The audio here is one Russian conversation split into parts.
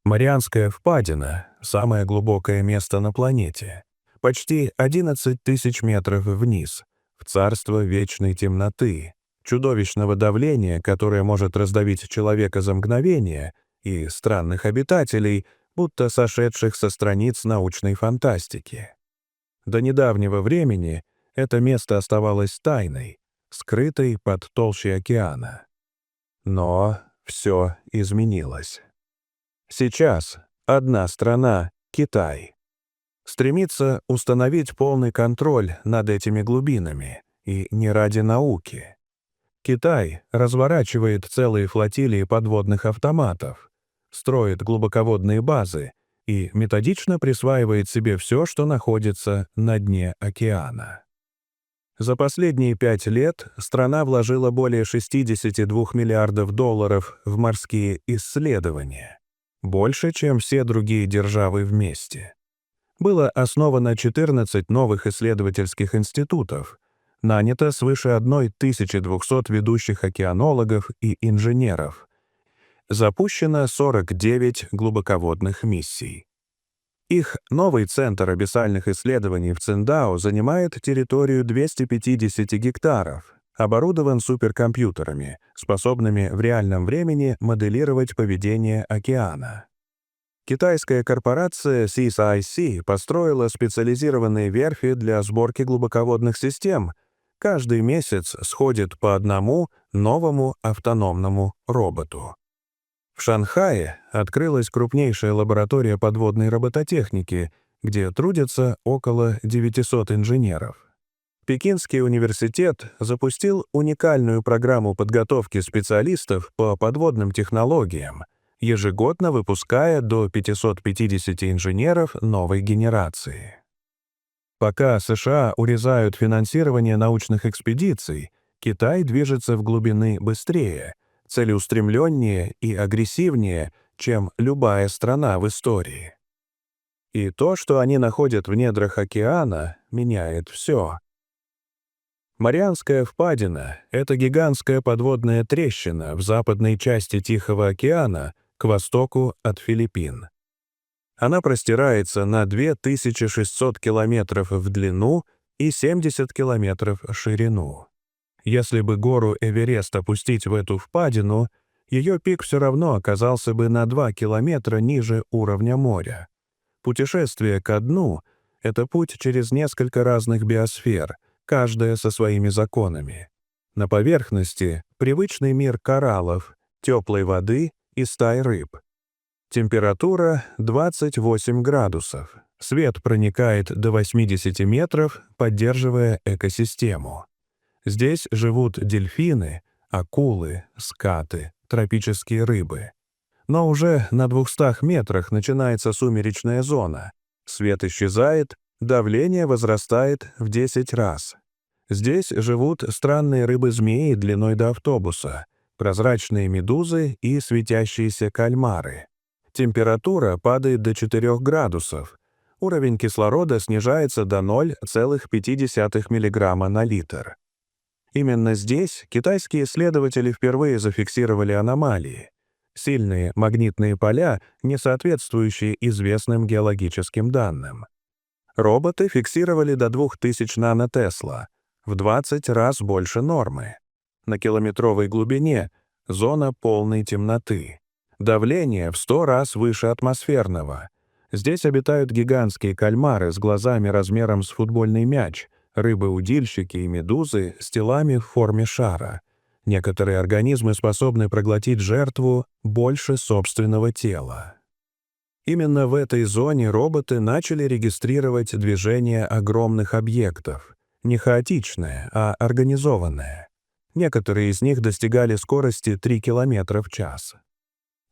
Марианская впадина — самое глубокое место на планете. Почти 11 тысяч метров вниз, в царство вечной темноты, чудовищного давления, которое может раздавить человека за мгновение, и странных обитателей, будто сошедших со страниц научной фантастики. До недавнего времени это место оставалось тайной, скрытой под толщей океана. Но все изменилось. Сейчас одна страна, Китай, стремится установить полный контроль над этими глубинами, и не ради науки. Китай разворачивает целые флотилии подводных автоматов, строит глубоководные базы и методично присваивает себе все, что находится на дне океана. За последние 5 лет страна вложила более 62 миллиардов долларов в морские исследования. Больше, чем все другие державы вместе. Было основано 14 новых исследовательских институтов, нанято свыше 1200 ведущих океанологов и инженеров. Запущено 49 глубоководных миссий. Их новый центр абиссальных исследований в Циндао занимает территорию 250 гектаров, оборудован суперкомпьютерами, способными в реальном времени моделировать поведение океана. Китайская корпорация CSIC построила специализированные верфи для сборки глубоководных систем. Каждый месяц сходит по одному новому автономному роботу. В Шанхае открылась крупнейшая лаборатория подводной робототехники, где трудятся около 900 инженеров. Пекинский университет запустил уникальную программу подготовки специалистов по подводным технологиям, ежегодно выпуская до 550 инженеров новой генерации. Пока США урезают финансирование научных экспедиций, Китай движется в глубины быстрее, целеустремленнее и агрессивнее, чем любая страна в истории. И то, что они находят в недрах океана, меняет все. Марианская впадина — это гигантская подводная трещина в западной части Тихого океана к востоку от Филиппин. Она простирается на 2600 километров в длину и 70 километров в ширину. Если бы гору Эверест опустить в эту впадину, ее пик все равно оказался бы на 2 километра ниже уровня моря. Путешествие ко дну — это путь через несколько разных биосфер, каждая со своими законами. На поверхности — привычный мир кораллов, теплой воды и стай рыб. Температура — 28 градусов. Свет проникает до 80 метров, поддерживая экосистему. Здесь живут дельфины, акулы, скаты, тропические рыбы. Но уже на 200 метрах начинается сумеречная зона. Свет исчезает, давление возрастает в 10 раз. Здесь живут странные рыбы-змеи длиной до автобуса, прозрачные медузы и светящиеся кальмары. Температура падает до 4 градусов. Уровень кислорода снижается до 0,5 мг на литр. Именно здесь китайские исследователи впервые зафиксировали аномалии. Сильные магнитные поля, не соответствующие известным геологическим данным. Роботы фиксировали до 2000 нанотесла, в 20 раз больше нормы. На километровой глубине — зона полной темноты. Давление в 100 раз выше атмосферного. Здесь обитают гигантские кальмары с глазами размером с футбольный мяч, рыбы-удильщики и медузы с телами в форме шара. Некоторые организмы способны проглотить жертву больше собственного тела. Именно в этой зоне роботы начали регистрировать движение огромных объектов. Не хаотичное, а организованное. Некоторые из них достигали скорости 3 км в час.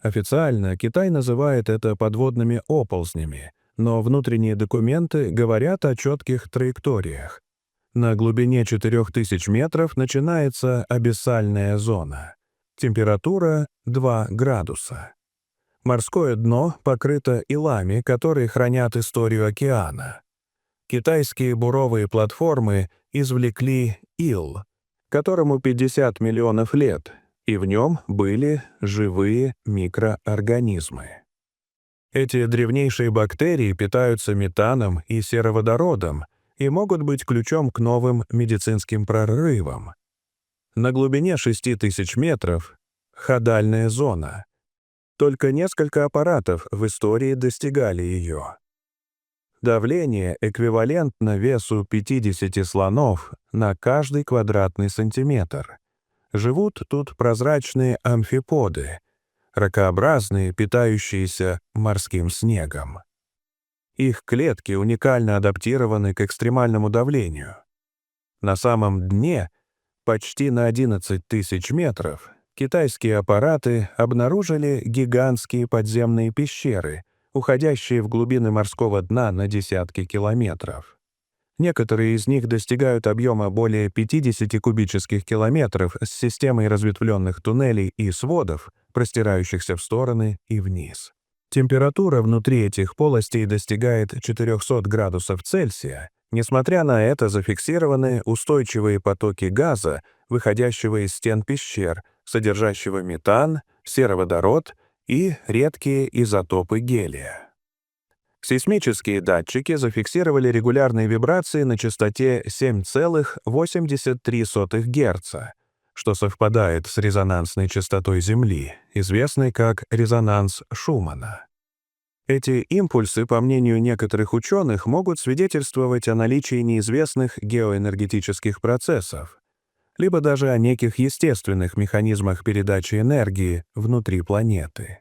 Официально Китай называет это подводными оползнями, но внутренние документы говорят о четких траекториях. На глубине 4000 метров начинается абиссальная зона. Температура — 2 градуса. Морское дно покрыто илами, которые хранят историю океана. Китайские буровые платформы извлекли ил, которому 50 миллионов лет, и в нем были живые микроорганизмы. Эти древнейшие бактерии питаются метаном и сероводородом и могут быть ключом к новым медицинским прорывам. На глубине 6000 метров — ходальная зона. Только несколько аппаратов в истории достигали ее. Давление эквивалентно весу 50 слонов на каждый квадратный сантиметр. Живут тут прозрачные амфиподы, ракообразные, питающиеся морским снегом. Их клетки уникально адаптированы к экстремальному давлению. На самом дне, почти на 11 тысяч метров, китайские аппараты обнаружили гигантские подземные пещеры, уходящие в глубины морского дна на десятки километров. Некоторые из них достигают объема более 50 кубических километров с системой разветвленных туннелей и сводов, простирающихся в стороны и вниз. Температура внутри этих полостей достигает 400 градусов Цельсия. Несмотря на это, зафиксированы устойчивые потоки газа, выходящего из стен пещер, содержащего метан, сероводород и редкие изотопы гелия. Сейсмические датчики зафиксировали регулярные вибрации на частоте 7,83 Гц, что совпадает с резонансной частотой Земли, известной как резонанс Шумана. Эти импульсы, по мнению некоторых ученых, могут свидетельствовать о наличии неизвестных геоэнергетических процессов, либо даже о неких естественных механизмах передачи энергии внутри планеты.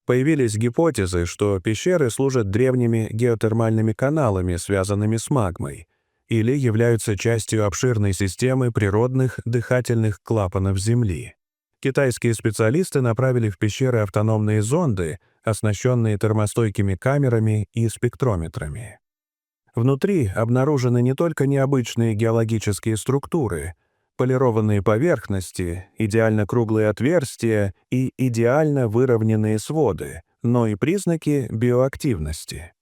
Появились гипотезы, что пещеры служат древними геотермальными каналами, связанными с магмой, или являются частью обширной системы природных дыхательных клапанов Земли. Китайские специалисты направили в пещеры автономные зонды, оснащенные термостойкими камерами и спектрометрами. Внутри обнаружены не только необычные геологические структуры, полированные поверхности, идеально круглые отверстия и идеально выровненные своды, но и признаки биоактивности.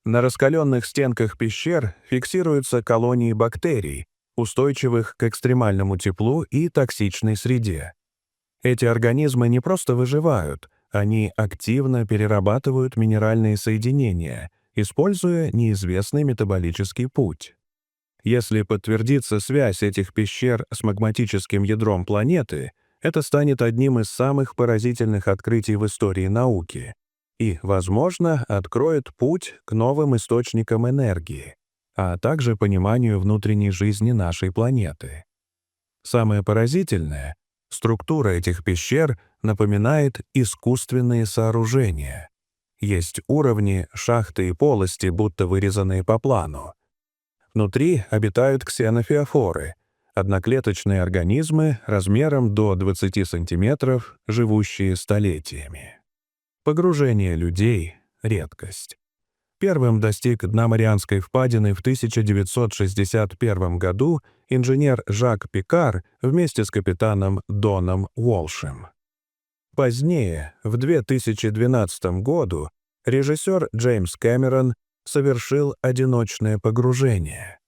На раскаленных стенках пещер фиксируются колонии бактерий, устойчивых к экстремальному теплу и токсичной среде. Эти организмы не просто выживают, они активно перерабатывают минеральные соединения, используя неизвестный метаболический путь. Если подтвердится связь этих пещер с магматическим ядром планеты, это станет одним из самых поразительных открытий в истории науки и, возможно, откроет путь к новым источникам энергии, а также пониманию внутренней жизни нашей планеты. Самое поразительное — структура этих пещер напоминает искусственные сооружения. Есть уровни, шахты и полости, будто вырезанные по плану. Внутри обитают ксенофиофоры — одноклеточные организмы размером до 20 сантиметров, живущие столетиями. Погружение людей — редкость. Первым достиг дна Марианской впадины в 1961 году инженер Жак Пикар вместе с капитаном Доном Уолшем. Позднее, в 2012 году, режиссер Джеймс Кэмерон совершил одиночное погружение.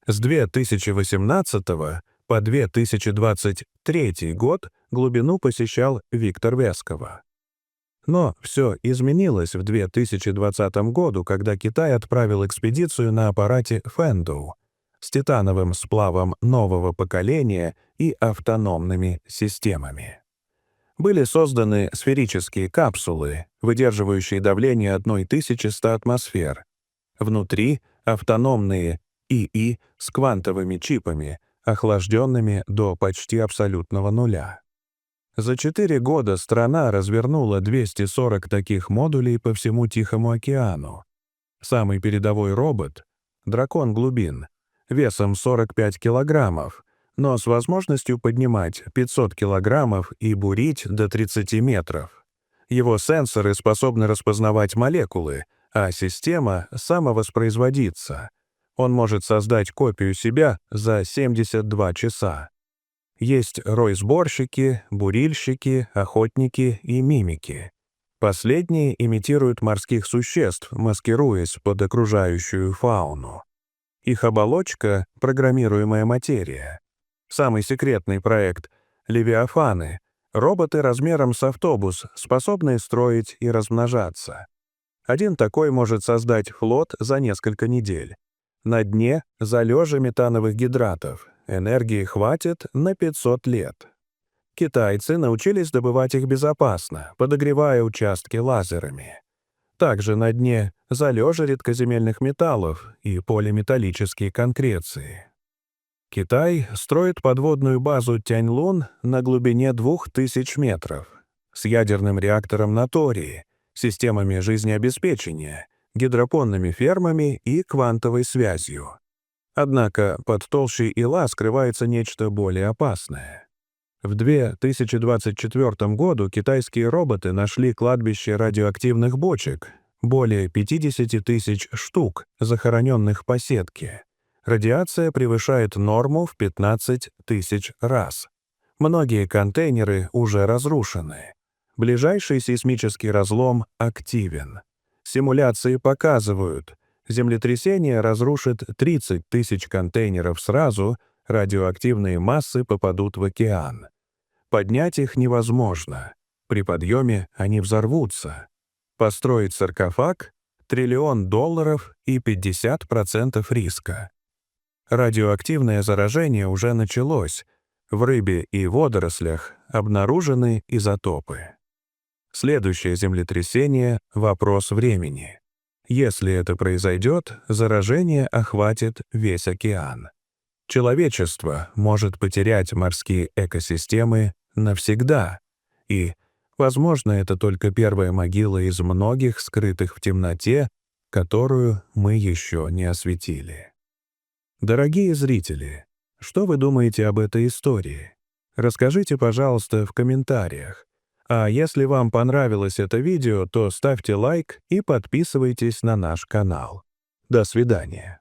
С 2018 по 2023 год глубину посещал Виктор Вескова. Но все изменилось в 2020 году, когда Китай отправил экспедицию на аппарате Фэнdoу с титановым сплавом нового поколения и автономными системами. Были созданы сферические капсулы, выдерживающие давление 1100 атмосфер. Внутри — автономные ИИ с квантовыми чипами, охлажденными до почти абсолютного нуля. За 4 года страна развернула 240 таких модулей по всему Тихому океану. Самый передовой робот — дракон глубин, весом 45 килограммов, но с возможностью поднимать 500 килограммов и бурить до 30 метров. Его сенсоры способны распознавать молекулы, а система самовоспроизводится. Он может создать копию себя за 72 часа. Есть рой-сборщики, бурильщики, охотники и мимики. Последние имитируют морских существ, маскируясь под окружающую фауну. Их оболочка — программируемая материя. Самый секретный проект — Левиафаны, Роботы размером с автобус, способные строить и размножаться. Один такой может создать флот за несколько недель. На дне залежи метановых гидратов. Энергии хватит на 500 лет. Китайцы научились добывать их безопасно, подогревая участки лазерами. Также на дне залежи редкоземельных металлов и полиметаллические конкреции. Китай строит подводную базу Тяньлун на глубине 2000 метров с ядерным реактором на Тории, системами жизнеобеспечения, гидропонными фермами и квантовой связью. Однако под толщей ила скрывается нечто более опасное. В 2024 году китайские роботы нашли кладбище радиоактивных бочек, более 50 тысяч штук, захороненных по сетке. Радиация превышает норму в 15 тысяч раз. Многие контейнеры уже разрушены. Ближайший сейсмический разлом активен. Симуляции показывают, землетрясение разрушит 30 тысяч контейнеров сразу, радиоактивные массы попадут в океан. Поднять их невозможно. При подъеме они взорвутся. Построить саркофаг — $1 триллион и 50% риска. Радиоактивное заражение уже началось. В рыбе и водорослях обнаружены изотопы. Следующее землетрясение — вопрос времени. Если это произойдет, заражение охватит весь океан. Человечество может потерять морские экосистемы навсегда. И, возможно, это только первая могила из многих, скрытых в темноте, которую мы еще не осветили. Дорогие зрители, что вы думаете об этой истории? Расскажите, пожалуйста, в комментариях. А если вам понравилось это видео, то ставьте лайк и подписывайтесь на наш канал. До свидания.